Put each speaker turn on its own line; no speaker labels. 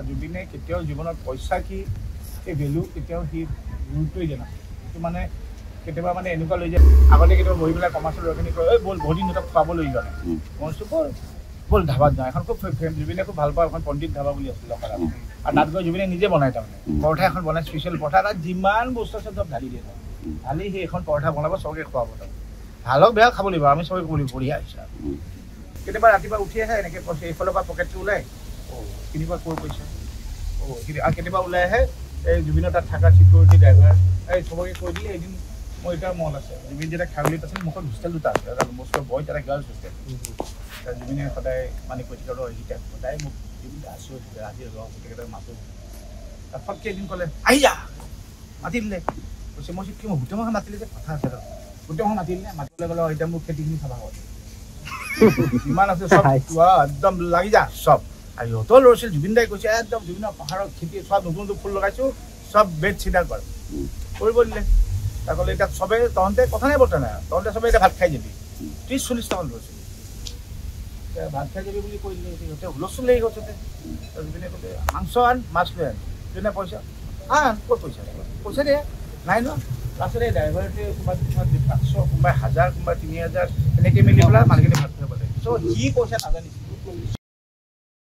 জুবিনে কেতিয়াও জীৱনত পইচা কি এই ভেলু কেতিয়াও সি গুৰুত্বই দিয়া নাছিল মানে কেতিয়াবা মানে এনেকুৱা লৈ যায় আগতে কেতিয়াবা বহি পেলাই কমাৰ্চৰ ল'ৰাখিনি কয় এই ব'ল বহুত দিন সিহঁতক খুৱাব লৈ যোৱা নাই মই কৈছোঁ ব'ল ধাবাত যাওঁ এখন খুব জুবিনে খুব ভাল পাওঁ এখন পণ্ডিত ধাবা বুলি আছিল আৰু তাত গৈ জুবিনে নিজে বনায় তাৰমানে পৰঠা এখন বনাই স্পেচিয়েল পৰঠা তাত যিমান বস্তু আছে চব ঢালি দিয়ে ঢালি সেই এখন পৰঠা বনাব চবকে খুৱাব তাত ভালক বেয়া খাব লাগিব আমি চবে ক'ব লাগিব বঢ়িয়া হৈছে কেতিয়াবা ৰাতিপুৱা উঠি আহে এনেকৈ পইচা এইফালৰ পৰা পকেটটো ওলাই কেতিয়াবা ক'ৰ পইচা আৰু কেতিয়াবা ওলাই আহে এই জুবিনৰ তাত থকা চিকিউৰিটি ড্ৰাইভাৰ এই চবকে কৈ দিলে এদিন মোৰ এতিয়া মন আছে জুবিন যেতিয়া খাৰলিত আছিল মুখত হোষ্টেল দুটা আছে এটা বস্তু বয় এটা গাৰ্লছ হোষ্টেল জুবিনে সদায় মানে কৈ থাকে এইকেইটা সদায় মোক জুবিনটা আছোঁ আজি গোটেইকেইটা মাতোঁ তাত ফটকৈ এদিন ক'লে আহি যা মাতি দিলে কৈছে মই কি মই গোটেইমাখন মাতিলে যে কথা আছে গোটেইমাখন মাতি দিলে মাতিবলৈ গ'লে এতিয়া মোৰ খেতিখিনি চাবা হ'ল ইমান আছে চব একদম লাগি যা চব আৰু সিহঁতৰ ল'ৰা ছোৱালী জুবিন দাই কৈছে একদম জুবিনৰ পাহাৰৰ খেতি চব নতুন নতুন ফুল লগাইছোঁ চব বেড চিডাৰ কৰিব দিলে তাক ক'লে এতিয়া চবে তহঁতে কথা নাই বৰ্তা নাই তহঁতে চবে এতিয়া ভাত খাই যাবি 30-40টামান ল'ৰা ছোৱালী এতিয়া ভাত খাই যাবি বুলি কৈ দিলে সিহঁতে হুলস্থুল লাগি গৈছে জুবিনে ক'লে মাংস আন মাছ লৈ আন জুবিনে পইচা ক'ত পইচা দিয়ে নাই ন লাষ্টতে ড্ৰাইভাৰটোৱে কোনোবাই 500 কোনোবাই 1000 কোনোবাই 3000 এনেকৈ মিলি পেলাই মানুহখিনি ভাত খাব লাগে চ' সি পইচা নাজানিছিল